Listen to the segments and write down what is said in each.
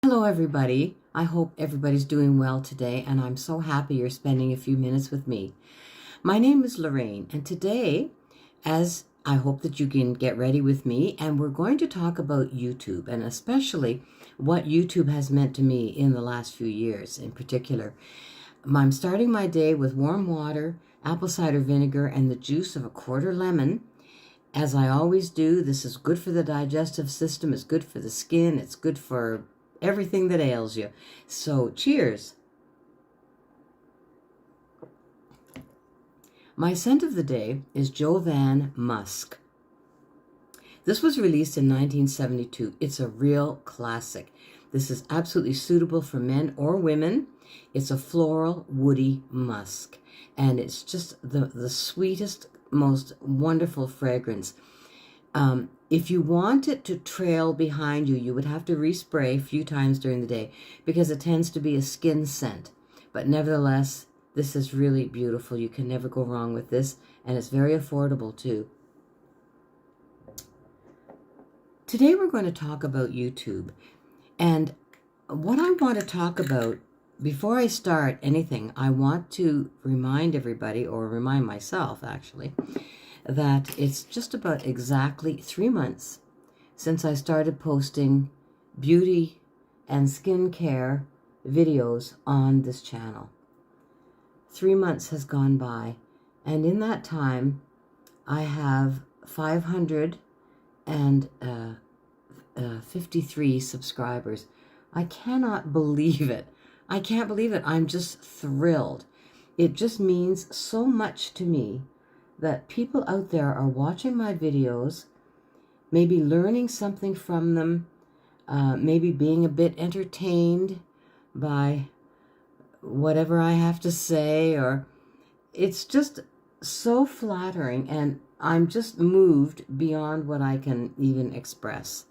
Hello, everybody. I hope everybody's doing well today, and I'm so happy you're spending a few minutes with me. My name is Lorraine, and today, as I hope that you can get ready with me, and we're going to talk about YouTube, and especially what YouTube has meant to me in the last few years in particular. I'm starting my day with warm water, apple cider vinegar, and the juice of a quarter lemon. As I always do, this is good for the digestive system, it's good for the skin, it's good for everything that ails you. So, cheers. My scent of the day is Jovan Musk. This was released in 1972. It's a real classic. This is absolutely suitable for men or women. It's a floral, woody musk, and it's just the sweetest, most wonderful fragrance. If you want it to trail behind you, you would have to respray a few times during the day because it tends to be a skin scent. But nevertheless, this is really beautiful. You can never go wrong with this, and it's very affordable too. Today we're going to talk about YouTube. And what I want to talk about, before I start anything, I want to remind everybody, or remind myself actually, that it's just about exactly 3 months since I started posting beauty and skincare videos on this channel. 3 months has gone by, and in that time I have 553 subscribers. I cannot believe it. I can't believe it. I'm just thrilled. It just means so much to me that people out there are watching my videos, maybe learning something from them, maybe being a bit entertained by whatever I have to say, or it's just so flattering, and I'm just moved beyond what I can even express.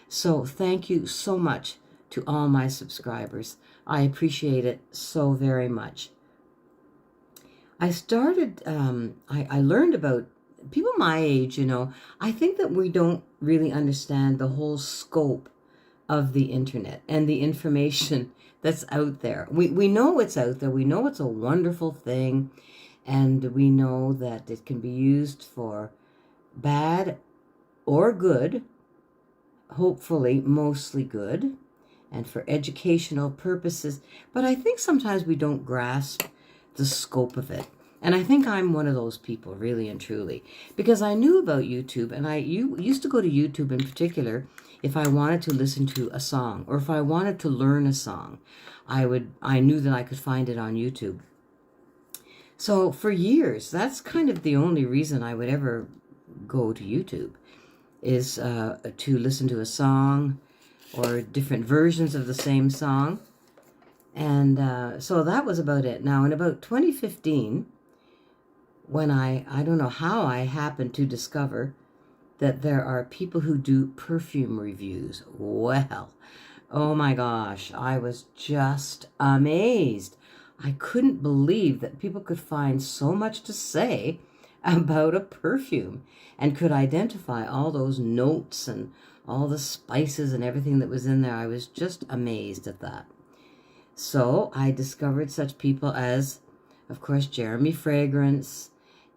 So thank you so much to all my subscribers. I appreciate it so very much. I started, I learned about people my age, I think that we don't really understand the whole scope of the internet and the information that's out there. We know it's out there. We know it's a wonderful thing, and we know that it can be used for bad or good, hopefully mostly good, and for educational purposes. But I think sometimes we don't grasp the scope of it. And I think I'm one of those people, really and truly, because I knew about YouTube, and I used to go to YouTube in particular if I wanted to listen to a song, or if I wanted to learn a song. I knew that I could find it on YouTube. So for years, that's kind of the only reason I would ever go to YouTube, is to listen to a song or different versions of the same song. And so that was about it. Now, in about 2015, when I don't know how I happened to discover that there are people who do perfume reviews. Well, oh my gosh, I was just amazed. I couldn't believe that people could find so much to say about a perfume and could identify all those notes and all the spices and everything that was in there. I was just amazed at that. So I discovered such people as, of course, Jeremy Fragrance.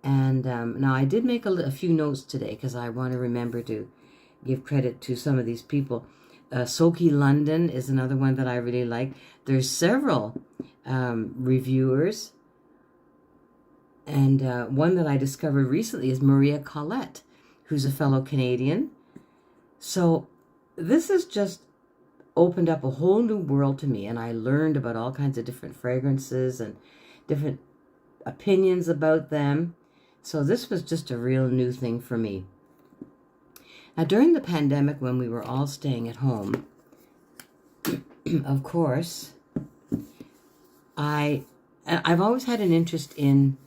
And now I did make a few notes today because I want to remember to give credit to some of these people. Soki London is another one that I really like. There's several reviewers. And one that I discovered recently is Maria Collette, who's a fellow Canadian. So this has just opened up a whole new world to me, and I learned about all kinds of different fragrances and different opinions about them. So this was just a real new thing for me. Now, during the pandemic, when we were all staying at home, of course, I've always had an interest in,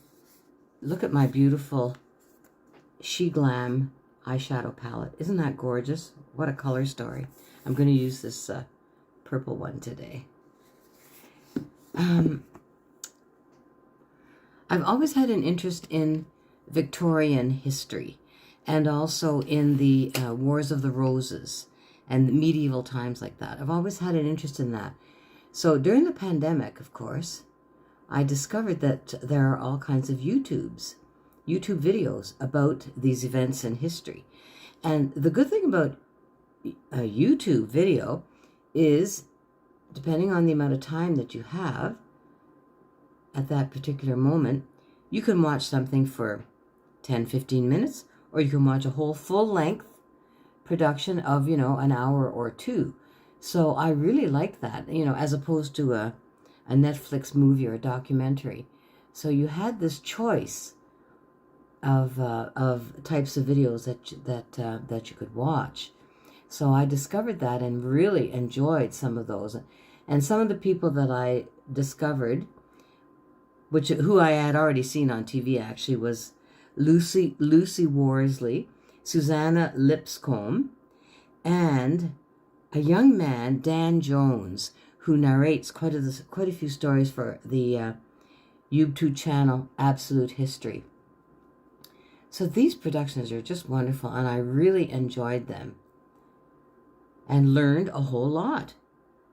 look at my beautiful She Glam eyeshadow palette. Isn't that gorgeous? What a color story. I'm going to use this purple one today. I've always had an interest in Victorian history, and also in the Wars of the Roses, and medieval times like that. I've always had an interest in that. So during the pandemic, of course, I discovered that there are all kinds of YouTube videos about these events in history. And the good thing about a YouTube video is, depending on the amount of time that you have at that particular moment, you can watch something for 10, 15 minutes, or you can watch a whole full-length production of, an hour or two. So I really like that, as opposed to a Netflix movie or a documentary. So you had this choice of types of videos that you could watch. So I discovered that and really enjoyed some of those. And some of the people that I discovered, who I had already seen on TV actually, was Lucy Worsley, Susanna Lipscomb, and a young man, Dan Jones, who narrates quite a few stories for the YouTube channel Absolute History. So these productions are just wonderful, and I really enjoyed them and learned a whole lot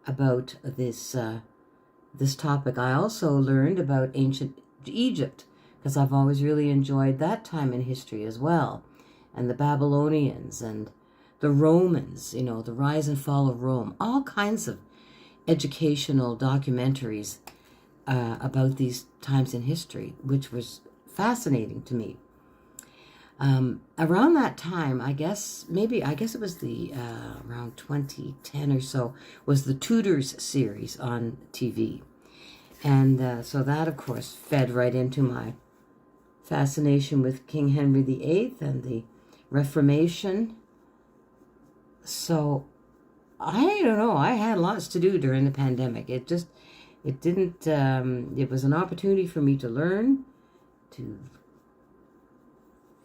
about this topic. I also learned about ancient Egypt, because I've always really enjoyed that time in history as well, and the Babylonians and the Romans, the rise and fall of Rome, all kinds of educational documentaries about these times in history, which was fascinating to me. Around that time, I guess it was around 2010 or so, was the Tudors series on TV. And so that, of course, fed right into my fascination with King Henry VIII and the Reformation. So I don't know, I had lots to do during the pandemic. It was an opportunity for me to learn, to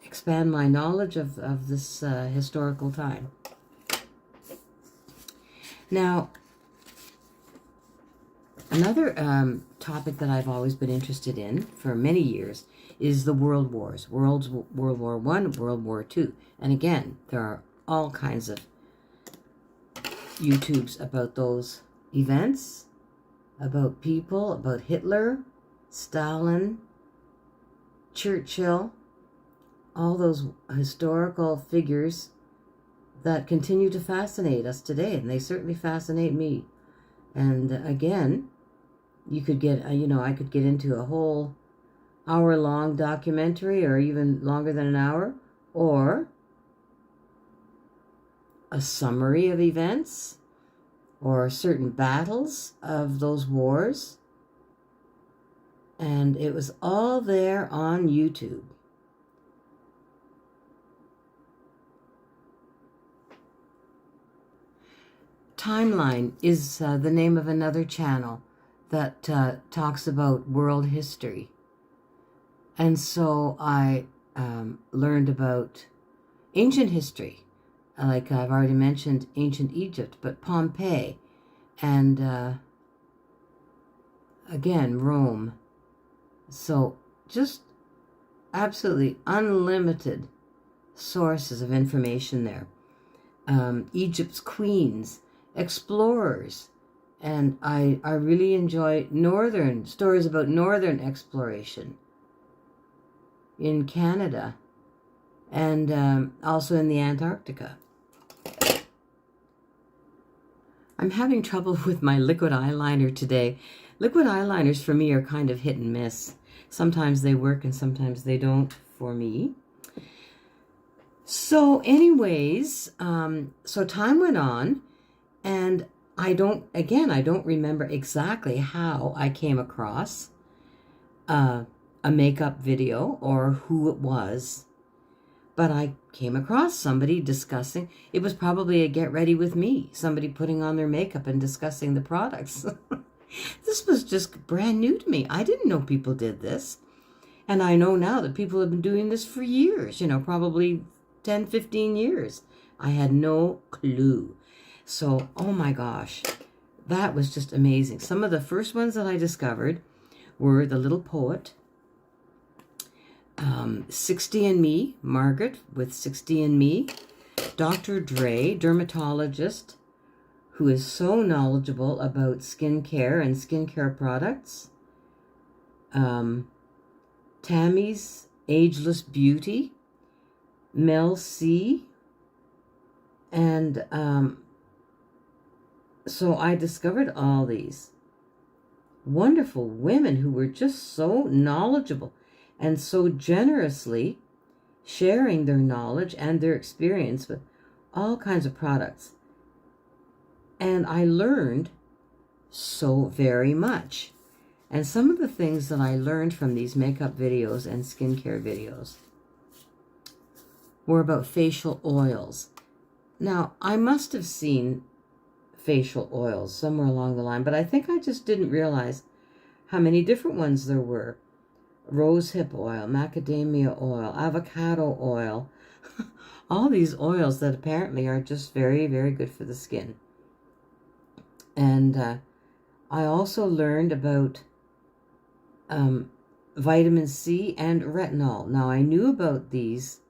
expand my knowledge of this historical time. Now, another topic that I've always been interested in for many years is the World Wars. World War I, World War II. And again, there are all kinds of YouTubes about those events, about people, about Hitler, Stalin, Churchill, all those historical figures that continue to fascinate us today, and they certainly fascinate me. And again, you could get, I could get into a whole hour-long documentary, or even longer than an hour, or a summary of events, or certain battles of those wars. And it was all there on YouTube. Timeline is the name of another channel that talks about world history. And so I learned about ancient history. Like I've already mentioned ancient Egypt, but Pompeii, and again, Rome. So just absolutely unlimited sources of information there. Egypt's queens, explorers, and I really enjoy stories about northern exploration in Canada, and also in the Antarctica. I'm having trouble with my liquid eyeliner today. Liquid eyeliners for me are kind of hit and miss. Sometimes they work and sometimes they don't for me. So anyways, so time went on, and I don't remember exactly how I came across a makeup video or who it was, but I came across somebody discussing. It was probably a Get Ready With Me, somebody putting on their makeup and discussing the products. This was just brand new to me. I didn't know people did this. And I know now that people have been doing this for years, probably 10, 15 years. I had no clue. So, oh my gosh, that was just amazing. Some of the first ones that I discovered were The Little Poet, 60 and Me, Margaret with 60 and Me, Dr. Dre, dermatologist, who is so knowledgeable about skincare and skincare products. Tammy's Ageless Beauty, Mel C. And so I discovered all these wonderful women who were just so knowledgeable and so generously sharing their knowledge and their experience with all kinds of products. And I learned so very much. And some of the things that I learned from these makeup videos and skincare videos were about facial oils. Now, I must have seen facial oils somewhere along the line, but I think I just didn't realize how many different ones there were. Rosehip oil, macadamia oil, avocado oil, all these oils that apparently are just very, very good for the skin. And I also learned about vitamin C and retinol. Now, I knew about these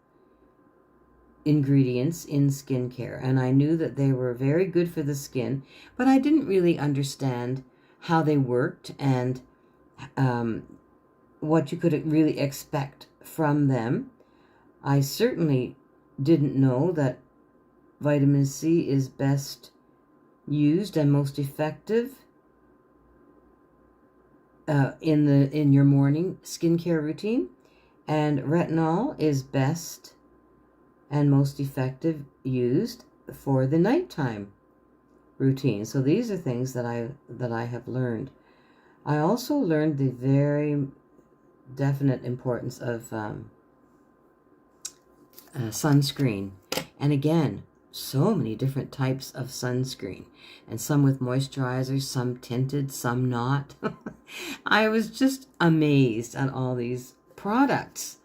ingredients in skincare, and I knew that they were very good for the skin, but I didn't really understand how they worked and what you could really expect from them. I certainly didn't know that vitamin C is best used and most effective in your morning skincare routine, and retinol is best and most effective used for the nighttime routine. So these are things that I have learned. I also learned the very definite importance of sunscreen. And again, so many different types of sunscreen, and some with moisturizers, some tinted, some not. I was just amazed at all these products.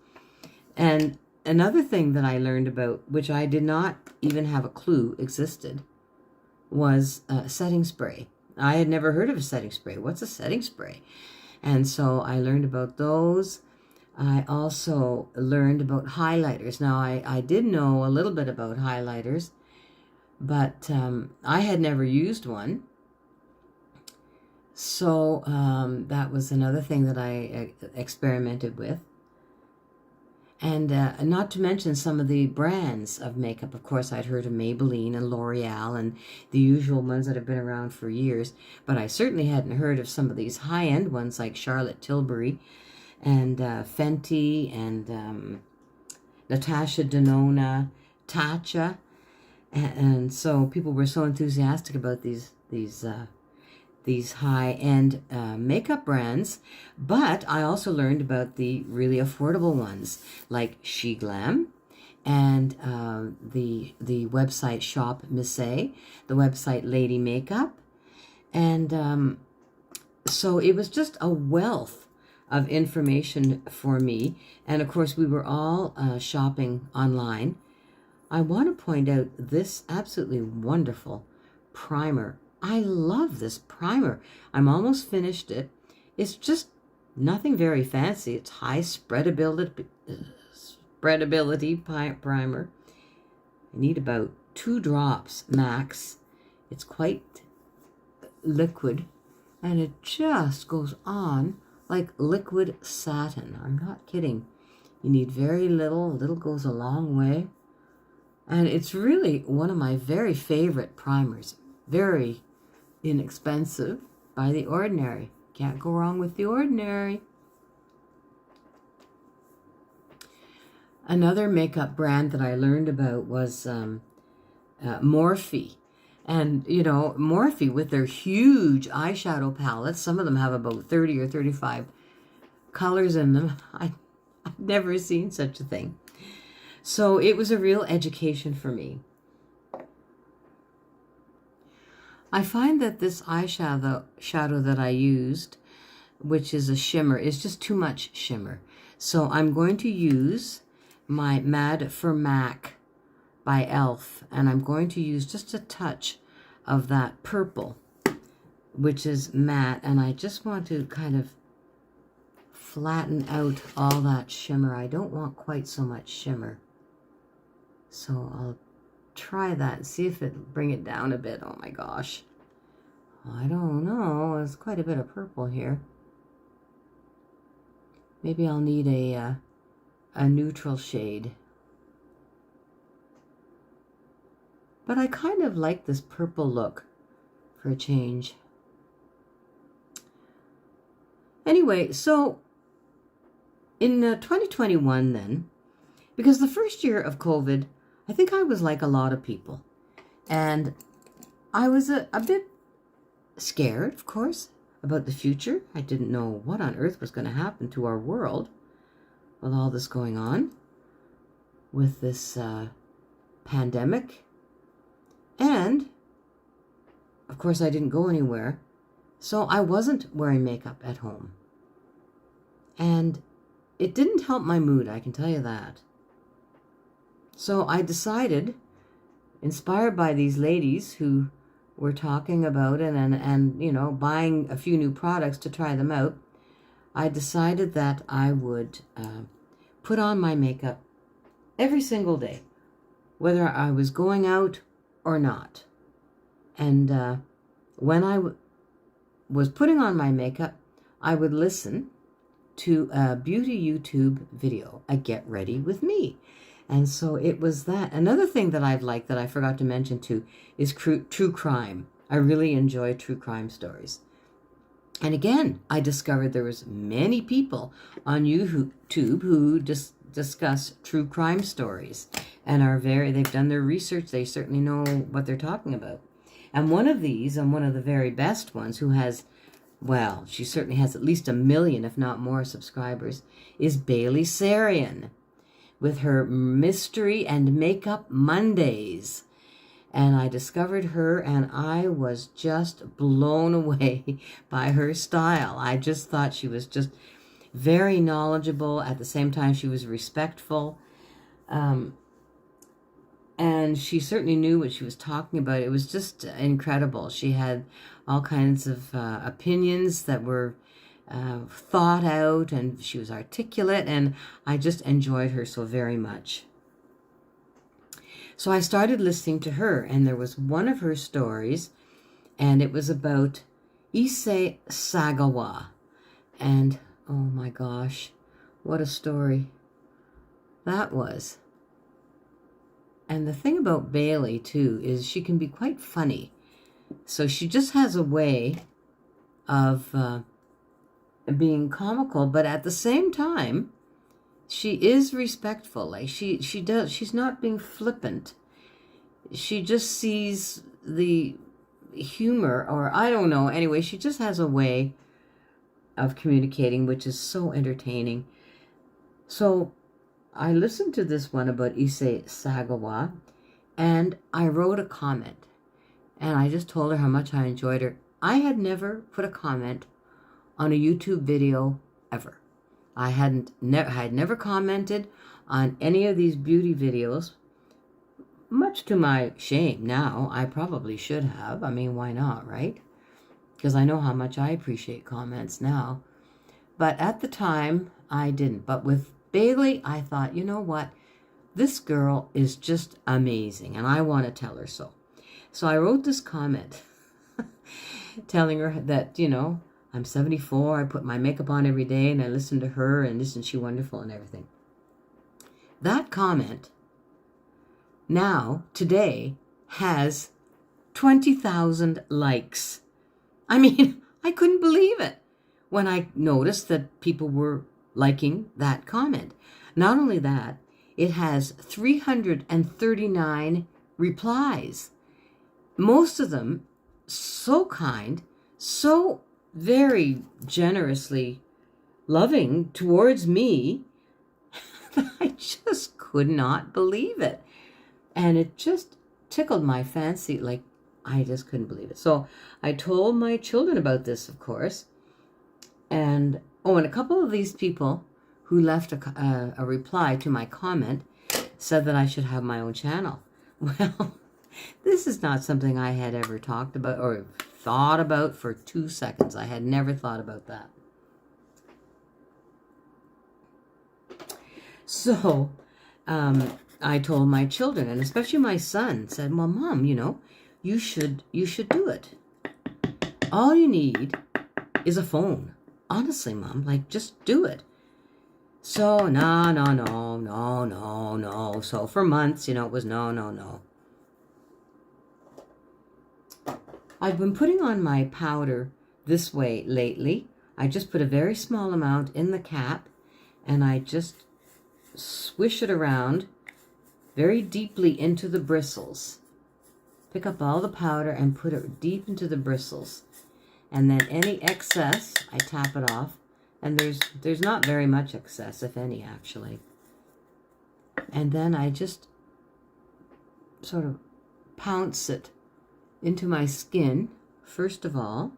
And another thing that I learned about, which I did not even have a clue existed, was setting spray. I had never heard of a setting spray. What's a setting spray? And so I learned about those. I also learned about highlighters. Now, I did know a little bit about highlighters, but I had never used one. So that was another thing that I experimented with. And not to mention some of the brands of makeup. Of course, I'd heard of Maybelline and L'Oreal and the usual ones that have been around for years. But I certainly hadn't heard of some of these high-end ones like Charlotte Tilbury and Fenty and Natasha Denona, Tatcha. And so people were so enthusiastic about these high-end makeup brands, but I also learned about the really affordable ones like SheGlam and the website Shop Missy, the website Lady Makeup, and so it was just a wealth of information for me. And of course, we were all shopping online. I want to point out this absolutely wonderful primer. I love this primer. I'm almost finished it. It's just nothing very fancy. It's high spreadability primer. I need about 2 drops max. It's quite liquid, and it just goes on like liquid satin. I'm not kidding. You need very little. Little goes a long way. And it's really one of my very favorite primers. Very inexpensive by the ordinary. Can't go wrong with the ordinary. Another makeup brand that I learned about was Morphe. And, you know, Morphe with their huge eyeshadow palettes, some of them have about 30 or 35 colors in them. I've never seen such a thing. So it was a real education for me. I find that this eyeshadow that I used, which is a shimmer, is just too much shimmer. So I'm going to use my Mad for MAC by e.l.f. and I'm going to use just a touch of that purple, which is matte, and I just want to kind of flatten out all that shimmer. I don't want quite so much shimmer. So I'll try that and see if it bring it down a bit. Oh my gosh. I don't know. There's quite a bit of purple here. Maybe I'll need a neutral shade. But I kind of like this purple look for a change. Anyway, so in 2021 then, because the first year of COVID, I think I was like a lot of people. And I was a bit scared, of course, about the future. I didn't know what on earth was going to happen to our world with all this going on, with this pandemic. And, of course, I didn't go anywhere, so I wasn't wearing makeup at home. And it didn't help my mood, I can tell you that. So I decided, inspired by these ladies who were talking about it and you know, buying a few new products to try them out, I decided that I would put on my makeup every single day, whether I was going out or not. And when I was putting on my makeup, I would listen to a beauty YouTube video, a Get Ready With Me. And so it was that. Another thing that I've liked that I forgot to mention too is true crime. I really enjoy true crime stories. And again, I discovered there was many people on YouTube who discuss true crime stories and they've done their research. They certainly know what they're talking about. And one of these, and one of the very best ones, who has, well, she certainly has at least 1 million, if not more, subscribers, is Bailey Sarian with her Mystery and Makeup Mondays. And I discovered her, and I was just blown away by her style. I just thought she was just very knowledgeable. At the same time, she was respectful. And she certainly knew what she was talking about. It was just incredible. She had all kinds of opinions that were thought out, and she was articulate, and I just enjoyed her so very much. So I started listening to her, and there was one of her stories, and it was about Issei Sagawa. And oh my gosh, what a story that was. And the thing about Bailey, too, is she can be quite funny. So she just has a way of being comical, but at the same time, she is respectful. Like she's not being flippant. She just sees the humor, or I don't know. Anyway, she just has a way of communicating, which is so entertaining. So I listened to this one about Issei Sagawa, and I wrote a comment, and I just told her how much I enjoyed her. I had never put a comment on a YouTube video ever. I had never commented on any of these beauty videos, much to my shame now. I probably should have. I mean, why not, right? Because I know how much I appreciate comments now. But at the time, I didn't. But with Bailey, I thought, you know what? This girl is just amazing, and I want to tell her so. So I wrote this comment telling her that, you know, I'm 74, I put my makeup on every day, and I listen to her, and isn't she wonderful and everything. That comment now, today, has 20,000 likes. I mean, I couldn't believe it when I noticed that people were liking that comment. Not only that, it has 339 replies. Most of them so kind, so very generously loving towards me, that I just could not believe it. And it just tickled my fancy, like I just couldn't believe it. So I told my children about this, of course. And a couple of these people who left a reply to my comment said that I should have my own channel. Well, this is not something I had ever talked about or thought about for 2 seconds. I had never thought about that. So, I told my children, and especially my son, said, well, Mom, you should do it. All you need is a phone. Honestly, Mom, like, just do it. So, no. So for months, it was no. I've been putting on my powder this way lately. I just put a very small amount in the cap, and I just swish it around very deeply into the bristles. Pick up all the powder and put it deep into the bristles. And then any excess, I tap it off. And there's not very much excess, if any, actually. And then I just sort of pounce it into my skin, first of all,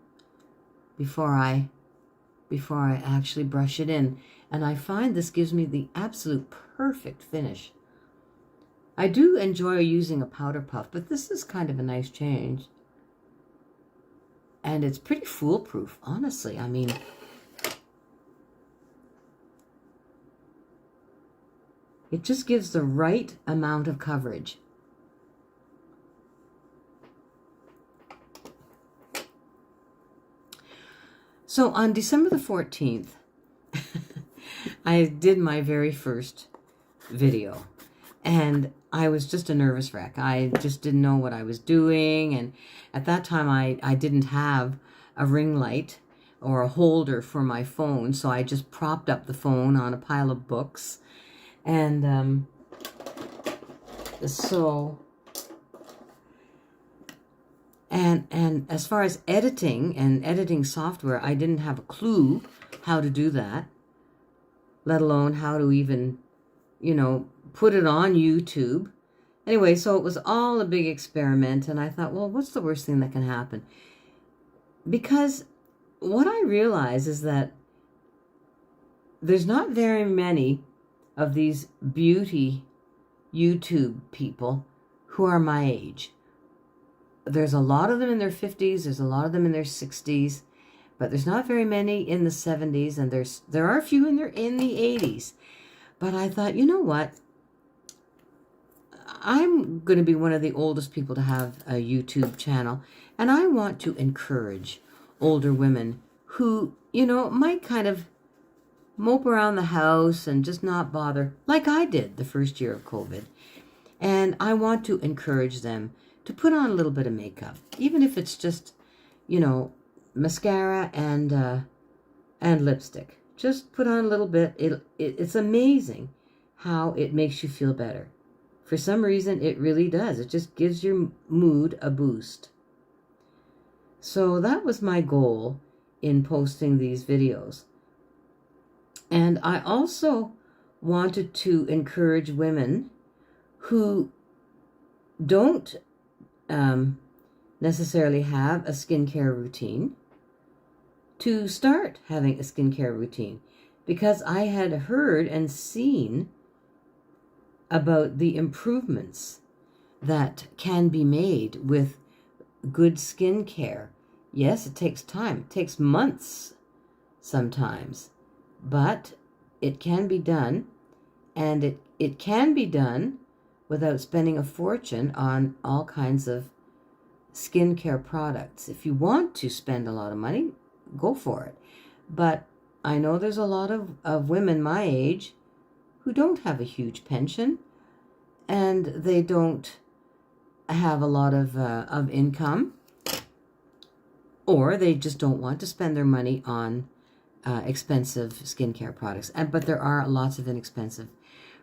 before I actually brush it in. And I find this gives me the absolute perfect finish. I do enjoy using a powder puff, but this is kind of a nice change. And it's pretty foolproof, honestly. I mean, it just gives the right amount of coverage. So on December the 14th, I did my very first video, and I was just a nervous wreck. I just didn't know what I was doing, and at that time I didn't have a ring light or a holder for my phone, so I just propped up the phone on a pile of books, and And as far as editing and editing software, I didn't have a clue how to do that, let alone how to even, put it on YouTube. Anyway, so it was all a big experiment, and I thought, well, what's the worst thing that can happen? Because what I realize is that there's not very many of these beauty YouTube people who are my age. There's a lot of them in their 50s, there's a lot of them in their 60s, but there's not very many in the 70s, and there are a few in the 80s. But I thought, you know what? I'm going to be one of the oldest people to have a YouTube channel, and I want to encourage older women who, might kind of mope around the house and just not bother, like I did the first year of COVID. And I want to encourage them to put on a little bit of makeup, even if it's just, mascara and lipstick. Just put on a little bit. It's amazing how it makes you feel better. For some reason, it really does. It just gives your mood a boost. So that was my goal in posting these videos. And I also wanted to encourage women who don't necessarily have a skincare routine to start having a skincare routine, because I had heard and seen about the improvements that can be made with good skincare. Yes, it takes time. It takes months sometimes, but it can be done, and it can be done without spending a fortune on all kinds of skincare products. If you want to spend a lot of money, go for it. But I know there's a lot of women my age who don't have a huge pension, and they don't have a lot of income, or they just don't want to spend their money on expensive skincare products. But there are lots of inexpensive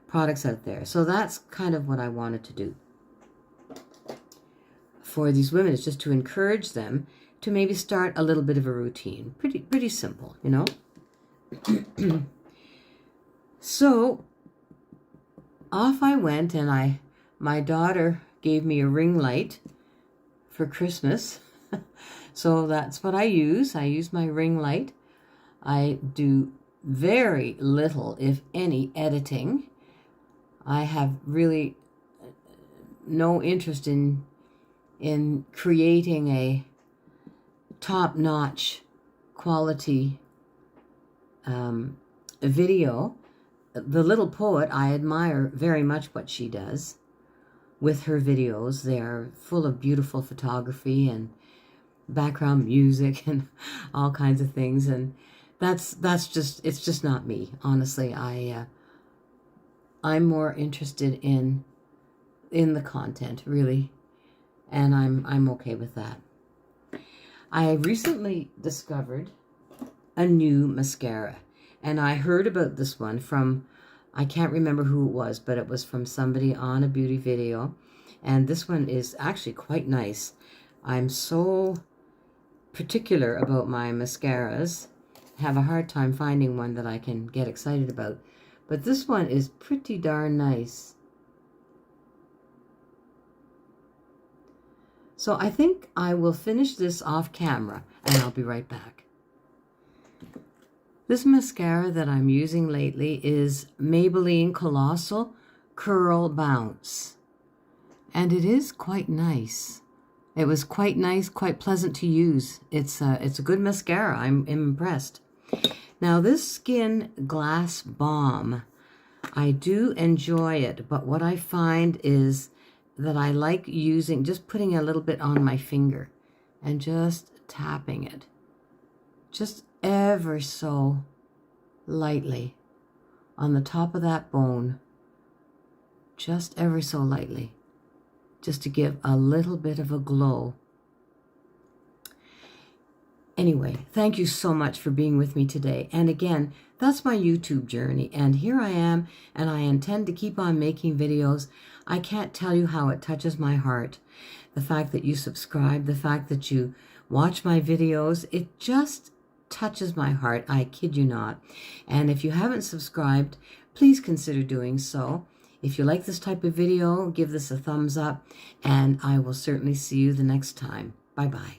products out there. So that's kind of what I wanted to do for these women, is just to encourage them to maybe start a little bit of a routine. Pretty simple, So off I went, and my daughter gave me a ring light for Christmas. So that's what I use. I use my ring light. I do very little, if any, editing. I have really no interest in creating a top-notch quality video. the Little Poet, I admire very much what she does with her videos. They're full of beautiful photography and background music and all kinds of things, and that's just, it's just not me, honestly. I'm more interested in the content, really, and I'm okay with that. I recently discovered a new mascara, and I heard about this one from, I can't remember who it was, but it was from somebody on a beauty video, and this one is actually quite nice. I'm so particular about my mascaras, have a hard time finding one that I can get excited about, but this one is pretty darn nice. So I think I will finish this off camera, and I'll be right back. This mascara that I'm using lately is Maybelline Colossal Curl Bounce, and it is quite nice. It was quite nice, quite pleasant to use. It's a good mascara. I'm impressed. Now this Skin Glass Balm, I do enjoy it, but what I find is that I like using, just putting a little bit on my finger and just tapping it, just ever so lightly on the top of that bone, just ever so lightly, just to give a little bit of a glow. Anyway, thank you so much for being with me today. And again, that's my YouTube journey. And here I am, and I intend to keep on making videos. I can't tell you how it touches my heart. The fact that you subscribe, the fact that you watch my videos, it just touches my heart. I kid you not. And if you haven't subscribed, please consider doing so. If you like this type of video, give this a thumbs up, and I will certainly see you the next time. Bye-bye.